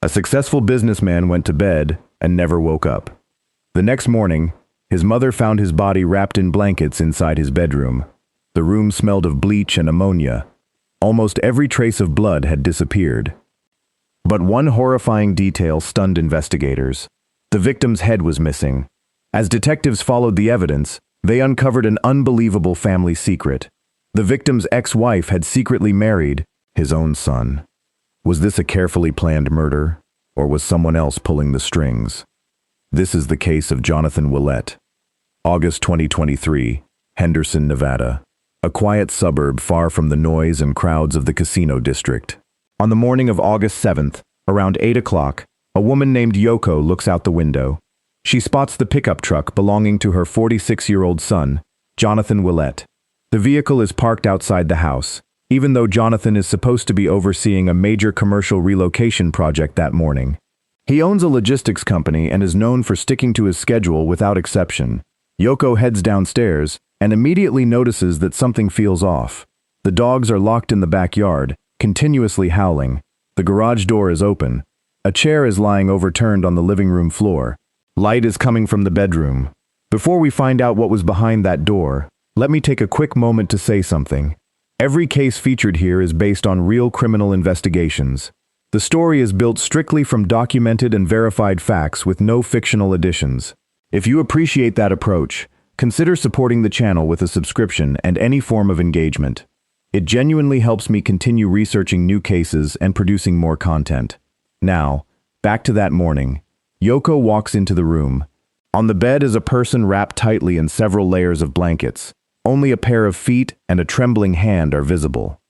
A successful businessman went to bed and never woke up. The next morning, his mother found his body wrapped in blankets inside his bedroom. The room smelled of bleach and ammonia. Almost every trace of blood had disappeared. But one horrifying detail stunned investigators. The victim's head was missing. As detectives followed the evidence, they uncovered an unbelievable family secret. The victim's ex-wife had secretly married his own son. Was this a carefully planned murder, or was someone else pulling the strings? This is the case of Jonathan Willett. August 2023, Henderson, Nevada. A quiet suburb far from the noise and crowds of the casino district. On the morning of August 7th, around 8 o'clock, a woman named Yoko looks out the window. She spots the pickup truck belonging to her 46-year-old son, Jonathan Willett. The vehicle is parked outside the house, even though Jonathan is supposed to be overseeing a major commercial relocation project that morning. He owns a logistics company and is known for sticking to his schedule without exception. Yoko heads downstairs and immediately notices that something feels off. The dogs are locked in the backyard, continuously howling. The garage door is open. A chair is lying overturned on the living room floor. Light is coming from the bedroom. Before we find out what was behind that door, let me take a quick moment to say something. Every case featured here is based on real criminal investigations. The story is built strictly from documented and verified facts with no fictional additions. If you appreciate that approach, consider supporting the channel with a subscription and any form of engagement. It genuinely helps me continue researching new cases and producing more content. Now, back to that morning. Yoko walks into the room. On the bed is a person wrapped tightly in several layers of blankets. Only a pair of feet and a trembling hand are visible.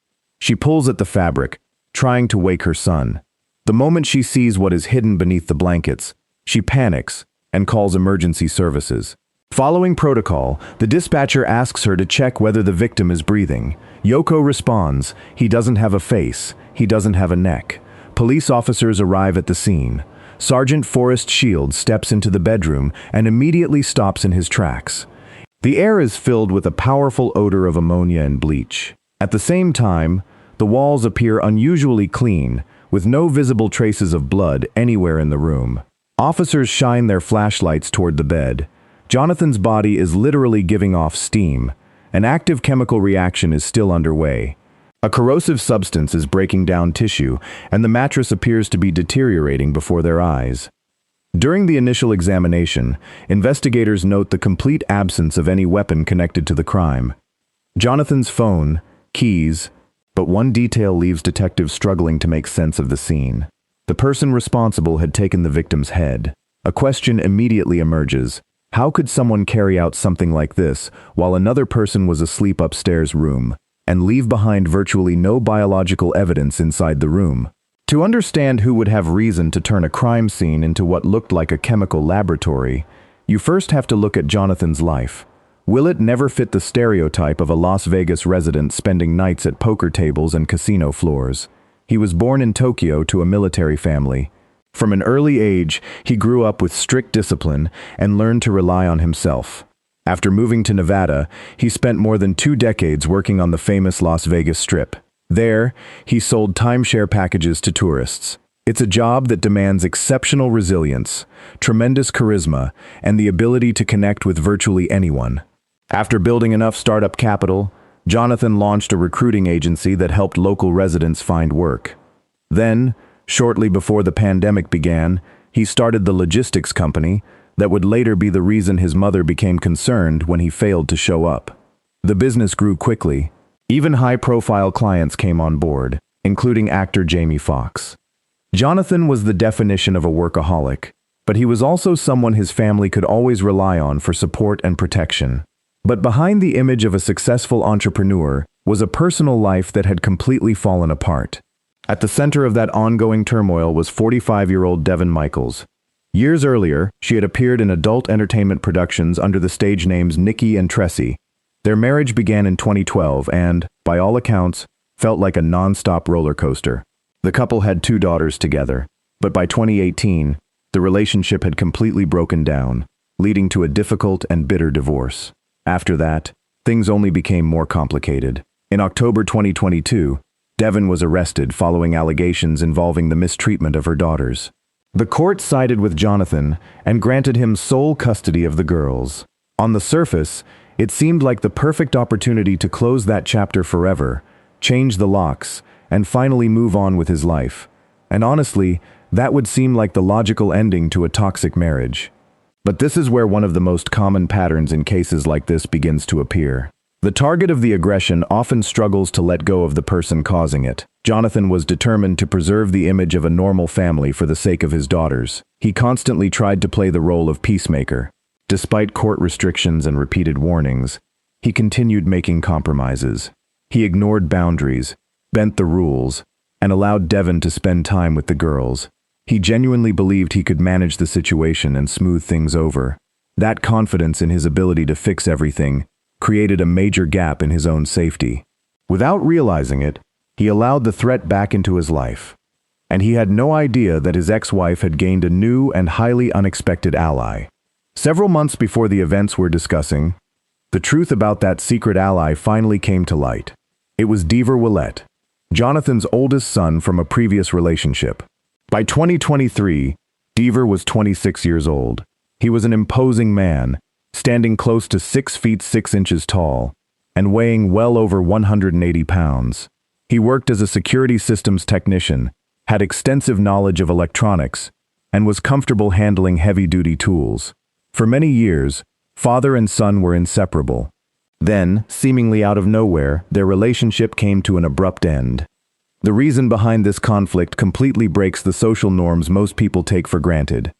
She pulls at the fabric, trying to wake her son. The moment she sees what is hidden beneath the blankets, she panics and calls emergency services. Following protocol, the dispatcher asks her to check whether the victim is breathing. Yoko responds, "He doesn't have a face, he doesn't have a neck." Police officers arrive at the scene. Sergeant Forrest Shields steps into the bedroom and immediately stops in his tracks. The air is filled with a powerful odor of ammonia and bleach. At the same time, the walls appear unusually clean, with no visible traces of blood anywhere in the room. Officers shine their flashlights toward the bed. Jonathan's body is literally giving off steam. An active chemical reaction is still underway. A corrosive substance is breaking down tissue, and the mattress appears to be deteriorating before their eyes. During the initial examination, investigators note the complete absence of any weapon connected to the crime. Jonathan's phone, keys, but one detail leaves detectives struggling to make sense of the scene. The person responsible had taken the victim's head. A question immediately emerges. How could someone carry out something like this while another person was asleep upstairs room, and leave behind virtually no biological evidence inside the room? To understand who would have reason to turn a crime scene into what looked like a chemical laboratory, you first have to look at Jonathan's life. Willett never fit the stereotype of a Las Vegas resident spending nights at poker tables and casino floors. He was born in Tokyo to a military family. From an early age, he grew up with strict discipline and learned to rely on himself. After moving to Nevada, he spent more than 2 decades working on the famous Las Vegas Strip. There, he sold timeshare packages to tourists. It's a job that demands exceptional resilience, tremendous charisma, and the ability to connect with virtually anyone. After building enough startup capital, Jonathan launched a recruiting agency that helped local residents find work. Then, shortly before the pandemic began, he started the logistics company that would later be the reason his mother became concerned when he failed to show up. The business grew quickly. Even high-profile clients came on board, including actor Jamie Foxx. Jonathan was the definition of a workaholic, but he was also someone his family could always rely on for support and protection. But behind the image of a successful entrepreneur was a personal life that had completely fallen apart. At the center of that ongoing turmoil was 45-year-old Devon Michaels. Years earlier, she had appeared in adult entertainment productions under the stage names Nikki and Tressie. Their marriage began in 2012 and, by all accounts, felt like a non-stop roller coaster. The couple had 2 daughters together, but by 2018, the relationship had completely broken down, leading to a difficult and bitter divorce. After that, things only became more complicated. In October 2022, Devon was arrested following allegations involving the mistreatment of her daughters. The court sided with Jonathan and granted him sole custody of the girls. On the surface, it seemed like the perfect opportunity to close that chapter forever, change the locks, and finally move on with his life. And honestly, that would seem like the logical ending to a toxic marriage. But this is where one of the most common patterns in cases like this begins to appear. The target of the aggression often struggles to let go of the person causing it. Jonathan was determined to preserve the image of a normal family for the sake of his daughters. He constantly tried to play the role of peacemaker. Despite court restrictions and repeated warnings, he continued making compromises. He ignored boundaries, bent the rules, and allowed Devon to spend time with the girls. He genuinely believed he could manage the situation and smooth things over. That confidence in his ability to fix everything created a major gap in his own safety. Without realizing it, he allowed the threat back into his life. And he had no idea that his ex-wife had gained a new and highly unexpected ally. Several months before the events we're discussing, the truth about that secret ally finally came to light. It was Deaver Willett, Jonathan's oldest son from a previous relationship. By 2023, Deaver was 26 years old. He was an imposing man, standing close to 6 feet 6 inches tall, and weighing well over 180 pounds. He worked as a security systems technician, had extensive knowledge of electronics, and was comfortable handling heavy-duty tools. For many years, father and son were inseparable. Then, seemingly out of nowhere, their relationship came to an abrupt end. The reason behind this conflict completely breaks the social norms most people take for granted.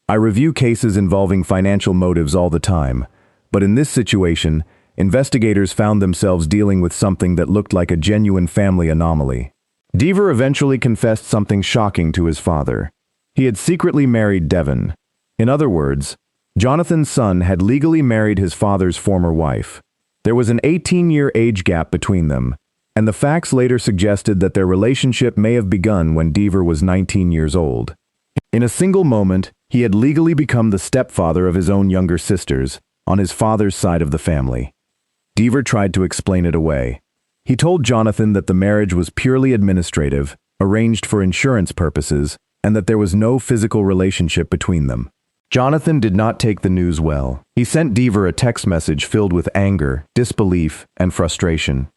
I review cases involving financial motives all the time, but in this situation, investigators found themselves dealing with something that looked like a genuine family anomaly. Deaver eventually confessed something shocking to his father. He had secretly married Devon. In other words, Jonathan's son had legally married his father's former wife. There was an 18-year age gap between them, and the facts later suggested that their relationship may have begun when Deaver was 19 years old. In a single moment, he had legally become the stepfather of his own younger sisters, on his father's side of the family. Deaver tried to explain it away. He told Jonathan that the marriage was purely administrative, arranged for insurance purposes, and that there was no physical relationship between them. Jonathan did not take the news well. He sent Deaver a text message filled with anger, disbelief, and frustration.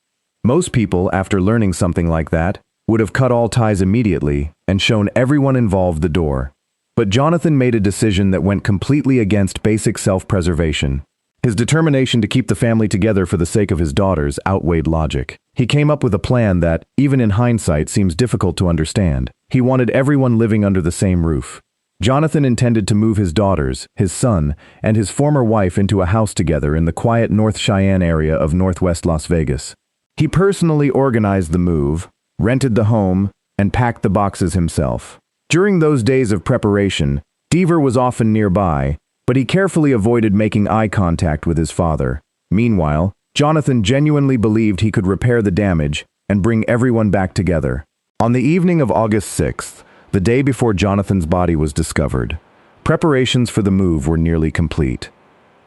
Most people, after learning something like that, would have cut all ties immediately and shown everyone involved the door. But Jonathan made a decision that went completely against basic self-preservation. His determination to keep the family together for the sake of his daughters outweighed logic. He came up with a plan that, even in hindsight, seems difficult to understand. He wanted everyone living under the same roof. Jonathan intended to move his daughters, his son, and his former wife into a house together in the quiet North Cheyenne area of northwest Las Vegas. He personally organized the move, rented the home, and packed the boxes himself. During those days of preparation, Deaver was often nearby, but he carefully avoided making eye contact with his father. Meanwhile, Jonathan genuinely believed he could repair the damage and bring everyone back together. On the evening of August 6th, the day before Jonathan's body was discovered, preparations for the move were nearly complete.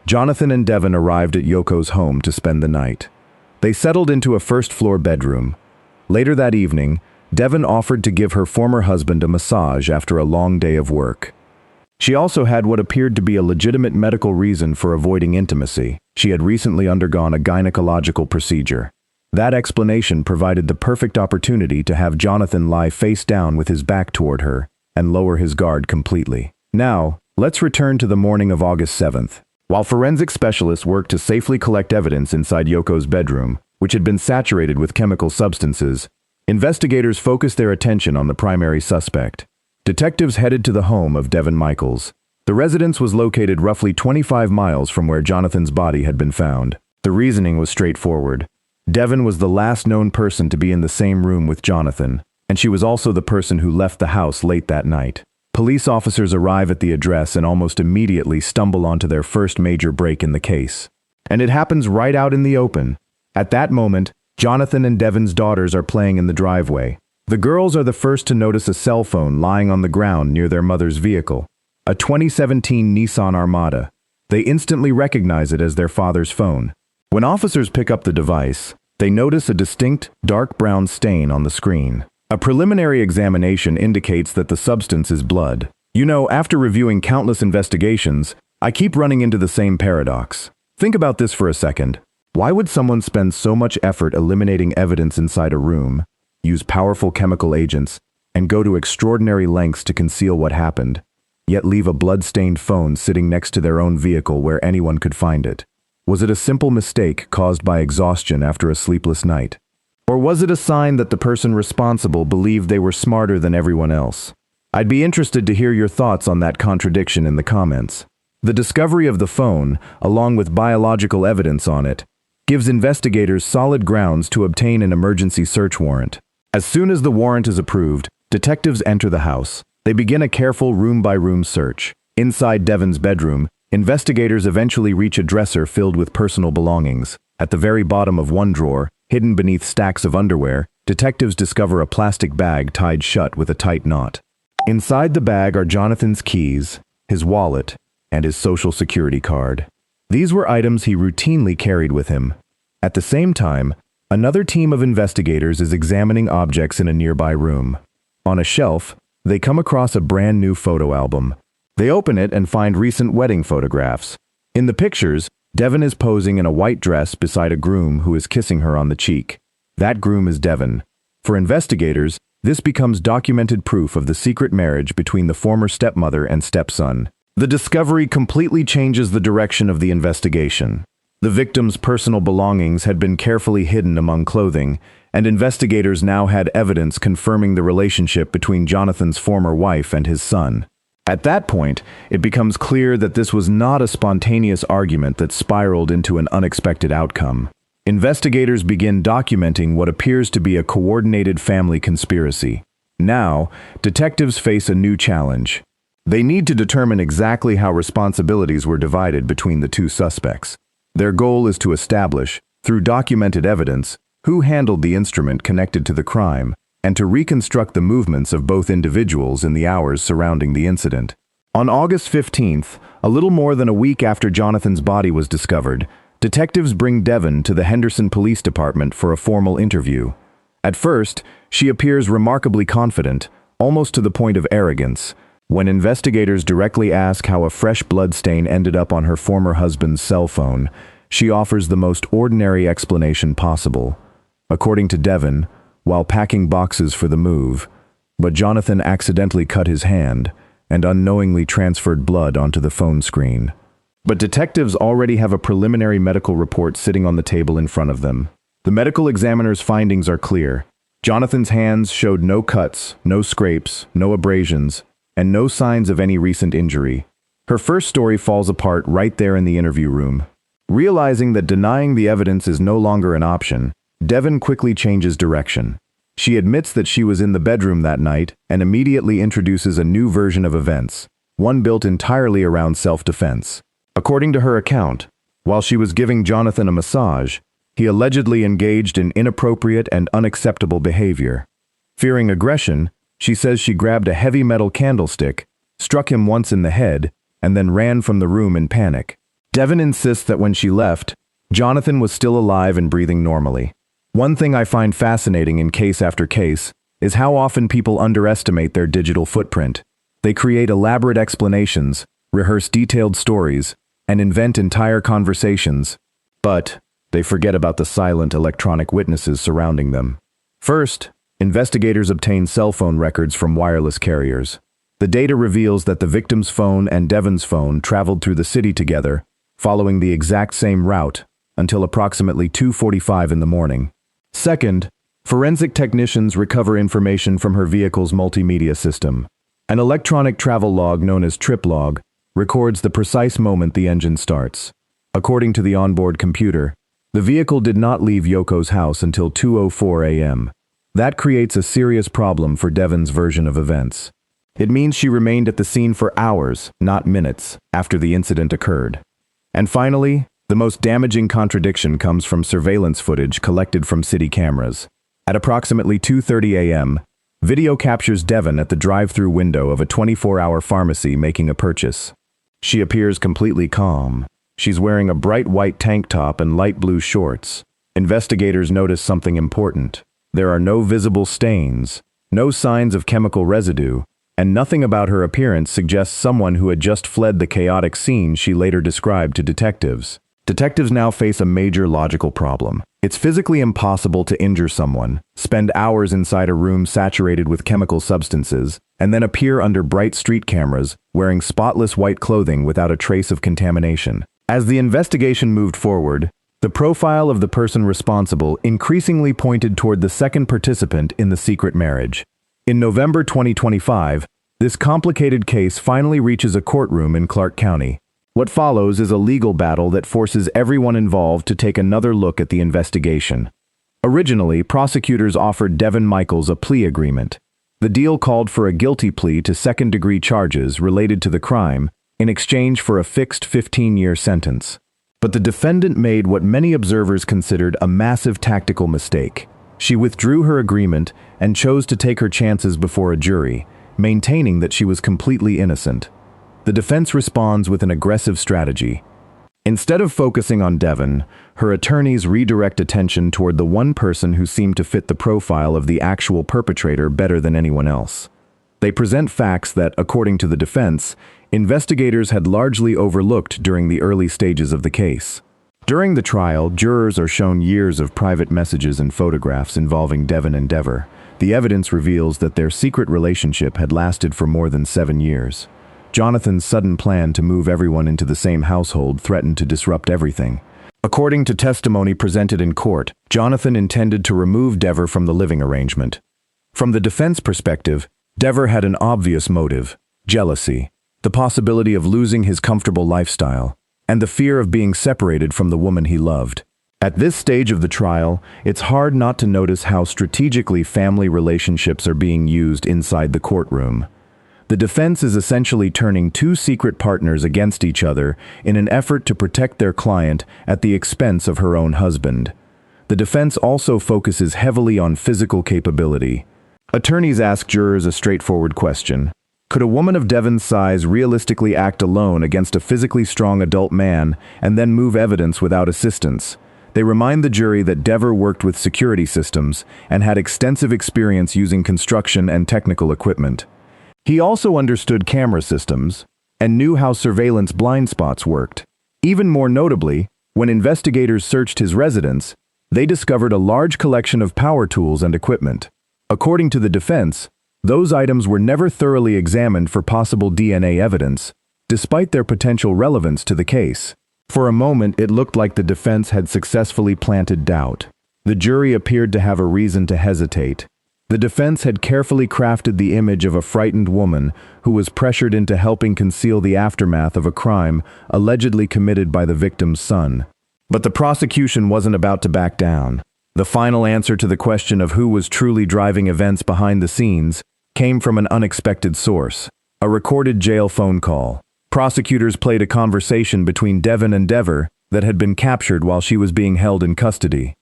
Jonathan and Devon arrived at Yoko's home to spend the night. They settled into a first-floor bedroom. Later that evening, Devon offered to give her former husband a massage after a long day of work. She also had what appeared to be a legitimate medical reason for avoiding intimacy. She had recently undergone a gynecological procedure. That explanation provided the perfect opportunity to have Jonathan lie face down with his back toward her and lower his guard completely. Now, let's return to the morning of August 7th. While forensic specialists worked to safely collect evidence inside Yoko's bedroom, which had been saturated with chemical substances, investigators focused their attention on the primary suspect. Detectives headed to the home of Devon Michaels. The residence was located roughly 25 miles from where Jonathan's body had been found. The reasoning was straightforward. Devon was the last known person to be in the same room with Jonathan, and she was also the person who left the house late that night. Police officers arrive at the address and almost immediately stumble onto their first major break in the case. And it happens right out in the open. At that moment, Jonathan and Devon's daughters are playing in the driveway. The girls are the first to notice a cell phone lying on the ground near their mother's vehicle, a 2017 Nissan Armada. They instantly recognize it as their father's phone. When officers pick up the device, They notice a distinct, dark brown stain on the screen. A preliminary examination indicates that the substance is blood. You know, after reviewing countless investigations, I keep running into the same paradox. Think about this for a second. Why would someone spend so much effort eliminating evidence inside a room, use powerful chemical agents, and go to extraordinary lengths to conceal what happened, yet leave a blood-stained phone sitting next to their own vehicle where anyone could find it? Was it a simple mistake caused by exhaustion after a sleepless night? Or was it a sign that the person responsible believed they were smarter than everyone else? I'd be interested to hear your thoughts on that contradiction in the comments. The discovery of the phone, along with biological evidence on it, gives investigators solid grounds to obtain an emergency search warrant. As soon as the warrant is approved, detectives enter the house. They begin a careful room-by-room search. Inside Devon's bedroom, investigators eventually reach a dresser filled with personal belongings. At the very bottom of one drawer, hidden beneath stacks of underwear, detectives discover a plastic bag tied shut with a tight knot. Inside the bag are Jonathan's keys, his wallet, and his social security card. These were items he routinely carried with him. At the same time, another team of investigators is examining objects in a nearby room. On a shelf, they come across a brand new photo album. They open it and find recent wedding photographs. In the pictures, Devon is posing in a white dress beside a groom who is kissing her on the cheek. That groom is Devon. For investigators, this becomes documented proof of the secret marriage between the former stepmother and stepson. The discovery completely changes the direction of the investigation. The victim's personal belongings had been carefully hidden among clothing, and investigators now had evidence confirming the relationship between Jonathan's former wife and his son. At that point, it becomes clear that this was not a spontaneous argument that spiraled into an unexpected outcome. Investigators begin documenting what appears to be a coordinated family conspiracy. Now, detectives face a new challenge. They need to determine exactly how responsibilities were divided between the two suspects. Their goal is to establish, through documented evidence, who handled the instrument connected to the crime, and to reconstruct the movements of both individuals in the hours surrounding the incident. On August 15th, a little more than a week after Jonathan's body was discovered, detectives bring Devon to the Henderson Police Department for a formal interview. At first, she appears remarkably confident, almost to the point of arrogance. When investigators directly ask how a fresh blood stain ended up on her former husband's cell phone, she offers the most ordinary explanation possible. According to Devon, while packing boxes for the move, but Jonathan accidentally cut his hand and unknowingly transferred blood onto the phone screen. But detectives already have a preliminary medical report sitting on the table in front of them. The medical examiner's findings are clear. Jonathan's hands showed no cuts, no scrapes, no abrasions, and no signs of any recent injury. Her first story falls apart right there in the interview room. Realizing that denying the evidence is no longer an option, Devon quickly changes direction. She admits that she was in the bedroom that night and immediately introduces a new version of events, one built entirely around self-defense. According to her account, while she was giving Jonathan a massage, he allegedly engaged in inappropriate and unacceptable behavior. Fearing aggression, she says she grabbed a heavy metal candlestick, struck him once in the head, and then ran from the room in panic. Devon insists that when she left, Jonathan was still alive and breathing normally. One thing I find fascinating in case after case is how often people underestimate their digital footprint. They create elaborate explanations, rehearse detailed stories, and invent entire conversations, but they forget about the silent electronic witnesses surrounding them. First, investigators obtain cell phone records from wireless carriers. The data reveals that the victim's phone and Devon's phone traveled through the city together, following the exact same route, until approximately 2:45 in the morning. Second, forensic technicians recover information from her vehicle's multimedia system. An electronic travel log known as trip log records the precise moment the engine starts. According to the onboard computer, the vehicle did not leave Yoko's house until 2:04 a.m. That creates a serious problem for Devon's version of events. It means she remained at the scene for hours, not minutes, after the incident occurred. And finally, the most damaging contradiction comes from surveillance footage collected from city cameras. At approximately 2:30 a.m., video captures Devon at the drive-through window of a 24-hour pharmacy making a purchase. She appears completely calm. She's wearing a bright white tank top and light blue shorts. Investigators notice something important. There are no visible stains, no signs of chemical residue, and nothing about her appearance suggests someone who had just fled the chaotic scene she later described to detectives. Detectives now face a major logical problem. It's physically impossible to injure someone, spend hours inside a room saturated with chemical substances, and then appear under bright street cameras wearing spotless white clothing without a trace of contamination. As the investigation moved forward, the profile of the person responsible increasingly pointed toward the second participant in the secret marriage. In November 2025, this complicated case finally reaches a courtroom in Clark County. What follows is a legal battle that forces everyone involved to take another look at the investigation. Originally, prosecutors offered Devin Michaels a plea agreement. The deal called for a guilty plea to second-degree charges related to the crime in exchange for a fixed 15-year sentence. But the defendant made what many observers considered a massive tactical mistake. She withdrew her agreement and chose to take her chances before a jury, maintaining that she was completely innocent. The defense responds with an aggressive strategy. Instead of focusing on Devin, her attorneys redirect attention toward the one person who seemed to fit the profile of the actual perpetrator better than anyone else. They present facts that, according to the defense, investigators had largely overlooked during the early stages of the case. During the trial, jurors are shown years of private messages and photographs involving Devin and Dever. The evidence reveals that their secret relationship had lasted for more than 7 years. Jonathan's sudden plan to move everyone into the same household threatened to disrupt everything. According to testimony presented in court, Jonathan intended to remove Dever from the living arrangement. From the defense perspective, Dever had an obvious motive: jealousy, the possibility of losing his comfortable lifestyle, and the fear of being separated from the woman he loved. At this stage of the trial, it's hard not to notice how strategically family relationships are being used inside the courtroom. The defense is essentially turning two secret partners against each other in an effort to protect their client at the expense of her own husband. The defense also focuses heavily on physical capability. Attorneys ask jurors a straightforward question. Could a woman of Devin's size realistically act alone against a physically strong adult man and then move evidence without assistance? They remind the jury that Dever worked with security systems and had extensive experience using construction and technical equipment. He also understood camera systems and knew how surveillance blind spots worked. Even more notably, when investigators searched his residence, they discovered a large collection of power tools and equipment. According to the defense, those items were never thoroughly examined for possible DNA evidence, despite their potential relevance to the case. For a moment, it looked like the defense had successfully planted doubt. The jury appeared to have a reason to hesitate. The defense had carefully crafted the image of a frightened woman who was pressured into helping conceal the aftermath of a crime allegedly committed by the victim's son. But the prosecution wasn't about to back down. The final answer to the question of who was truly driving events behind the scenes came from an unexpected source: a recorded jail phone call. Prosecutors played a conversation between Devin and Dever that had been captured while she was being held in custody.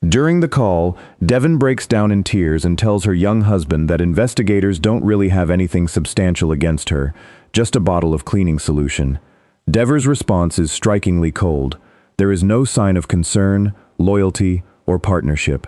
During the call, Devin breaks down in tears and tells her young husband that investigators don't really have anything substantial against her, just a bottle of cleaning solution. Dever's response is strikingly cold. There is no sign of concern, loyalty, or partnership.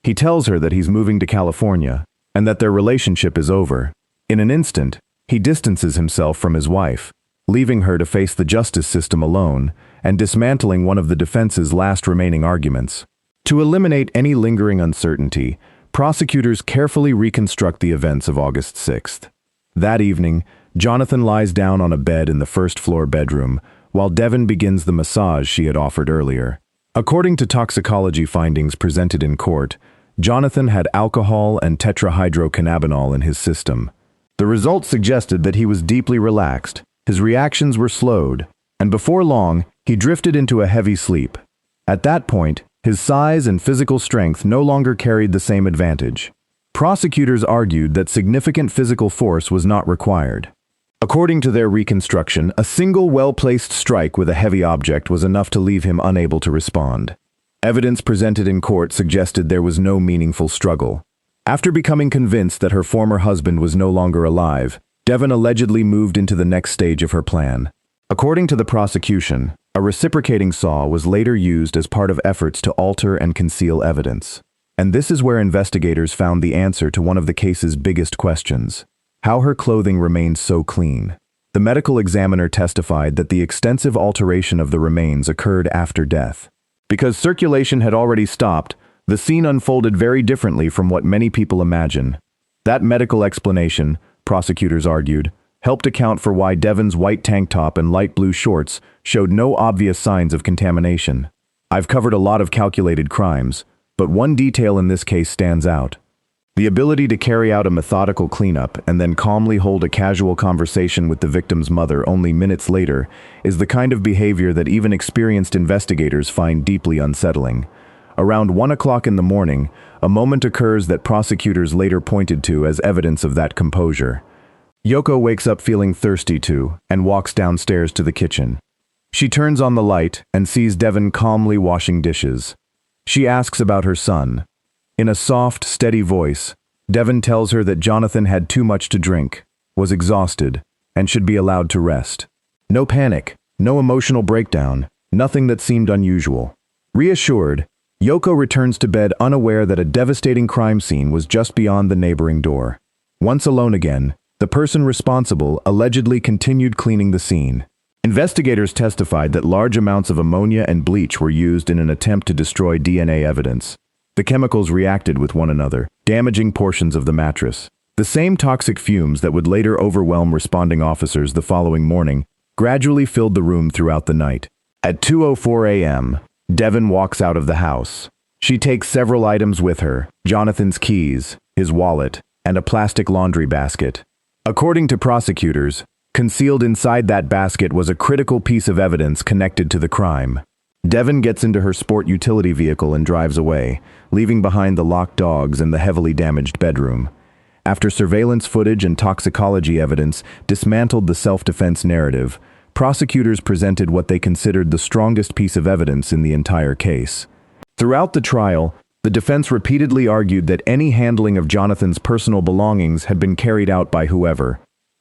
He tells her that he's moving to California and that their relationship is over. In an instant, he distances himself from his wife, leaving her to face the justice system alone and dismantling one of the defense's last remaining arguments. To eliminate any lingering uncertainty, prosecutors carefully reconstruct the events of August 6th. That evening, Jonathan lies down on a bed in the first-floor bedroom, while Devin begins the massage she had offered earlier. According to toxicology findings presented in court, Jonathan had alcohol and tetrahydrocannabinol in his system. The results suggested that he was deeply relaxed, his reactions were slowed, and before long, he drifted into a heavy sleep. At that point, his size and physical strength no longer carried the same advantage. Prosecutors argued that significant physical force was not required. According to their reconstruction, a single well-placed strike with a heavy object was enough to leave him unable to respond. Evidence presented in court suggested there was no meaningful struggle. After becoming convinced that her former husband was no longer alive, Devin allegedly moved into the next stage of her plan. According to the prosecution, a reciprocating saw was later used as part of efforts to alter and conceal evidence. And this is where investigators found the answer to one of the case's biggest questions: how her clothing remained so clean. The medical examiner testified that the extensive alteration of the remains occurred after death. Because circulation had already stopped, the scene unfolded very differently from what many people imagine. That medical explanation, prosecutors argued, helped account for why Devon's white tank top and light blue shorts showed no obvious signs of contamination. I've covered a lot of calculated crimes, but one detail in this case stands out. The ability to carry out a methodical cleanup and then calmly hold a casual conversation with the victim's mother only minutes later is the kind of behavior that even experienced investigators find deeply unsettling. Around 1 o'clock in the morning, a moment occurs that prosecutors later pointed to as evidence of that composure. Yoko wakes up feeling thirsty too and walks downstairs to the kitchen. She turns on the light and sees Devon calmly washing dishes. She asks about her son. In a soft, steady voice, Devon tells her that Jonathan had too much to drink, was exhausted, and should be allowed to rest. No panic, no emotional breakdown, nothing that seemed unusual. Reassured, Yoko returns to bed unaware that a devastating crime scene was just beyond the neighboring door. Once alone again, the person responsible allegedly continued cleaning the scene. Investigators testified that large amounts of ammonia and bleach were used in an attempt to destroy DNA evidence. The chemicals reacted with one another, damaging portions of the mattress. The same toxic fumes that would later overwhelm responding officers the following morning gradually filled the room throughout the night. At 2:04 a.m., Devon walks out of the house. She takes several items with her: Jonathan's keys, his wallet, and a plastic laundry basket. According to prosecutors, concealed inside that basket was a critical piece of evidence connected to the crime. Devon gets into her sport utility vehicle and drives away, leaving behind the locked dogs and the heavily damaged bedroom. After surveillance footage and toxicology evidence dismantled the self-defense narrative, prosecutors presented what they considered the strongest piece of evidence in the entire case. Throughout the trial, the defense repeatedly argued that any handling of Jonathan's personal belongings had been carried out by whoever.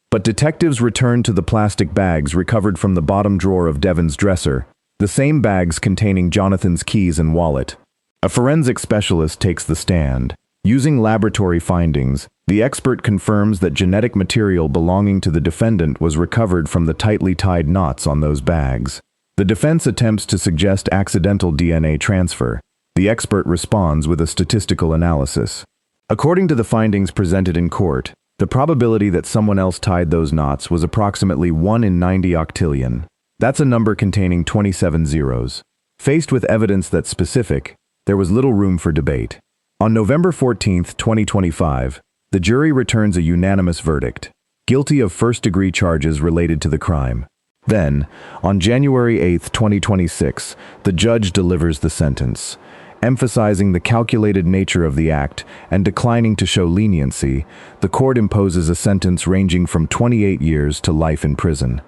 But detectives returned to the plastic bags recovered from the bottom drawer of Devon's dresser, the same bags containing Jonathan's keys and wallet. A forensic specialist takes the stand. Using laboratory findings, the expert confirms that genetic material belonging to the defendant was recovered from the tightly tied knots on those bags. The defense attempts to suggest accidental DNA transfer. The expert responds with a statistical analysis. According to the findings presented in court, the probability that someone else tied those knots was approximately 1 in 90 octillion. That's a number containing 27 zeros. Faced with evidence that's specific, there was little room for debate. On November 14, 2025, the jury returns a unanimous verdict: guilty of first-degree charges related to the crime. Then, on January 8, 2026, the judge delivers the sentence. Emphasizing the calculated nature of the act and declining to show leniency, the court imposes a sentence ranging from 28 years to life in prison.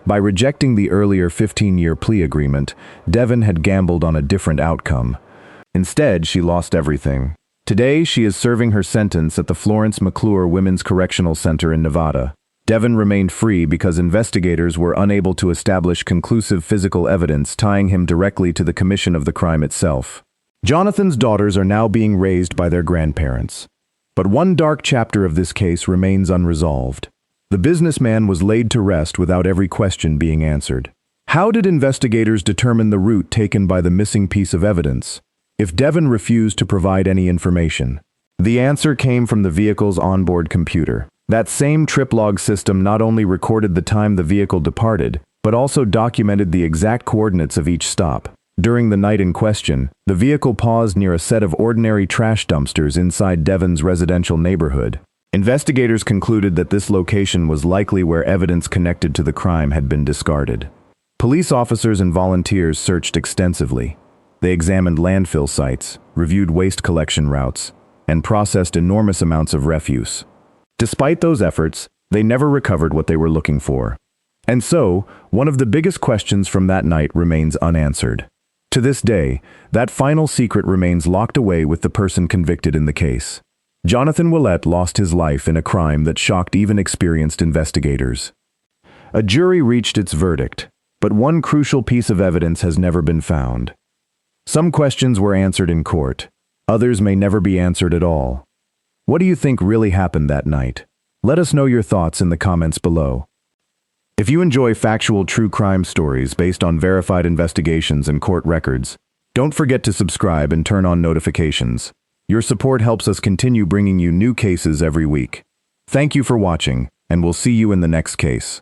By rejecting the earlier 15-year plea agreement, Devon had gambled on a different outcome. Instead, she lost everything. Today, she is serving her sentence at the Florence McClure Women's Correctional Center in Nevada. Devon remained free because investigators were unable to establish conclusive physical evidence tying him directly to the commission of the crime itself. Jonathan's daughters are now being raised by their grandparents. But one dark chapter of this case remains unresolved. The businessman was laid to rest without every question being answered. How did investigators determine the route taken by the missing piece of evidence if Devon refused to provide any information? The answer came from the vehicle's onboard computer. That same trip log system not only recorded the time the vehicle departed, but also documented the exact coordinates of each stop. During the night in question, the vehicle paused near a set of ordinary trash dumpsters inside Devon's residential neighborhood. Investigators concluded that this location was likely where evidence connected to the crime had been discarded. Police officers and volunteers searched extensively. They examined landfill sites, reviewed waste collection routes, and processed enormous amounts of refuse. Despite those efforts, they never recovered what they were looking for. And so, one of the biggest questions from that night remains unanswered. To this day, that final secret remains locked away with the person convicted in the case. Jonathan Willett lost his life in a crime that shocked even experienced investigators. A jury reached its verdict, but one crucial piece of evidence has never been found. Some questions were answered in court. Others may never be answered at all. What do you think really happened that night? Let us know your thoughts in the comments below. If you enjoy factual true crime stories based on verified investigations and court records, don't forget to subscribe and turn on notifications. Your support helps us continue bringing you new cases every week. Thank you for watching, and we'll see you in the next case.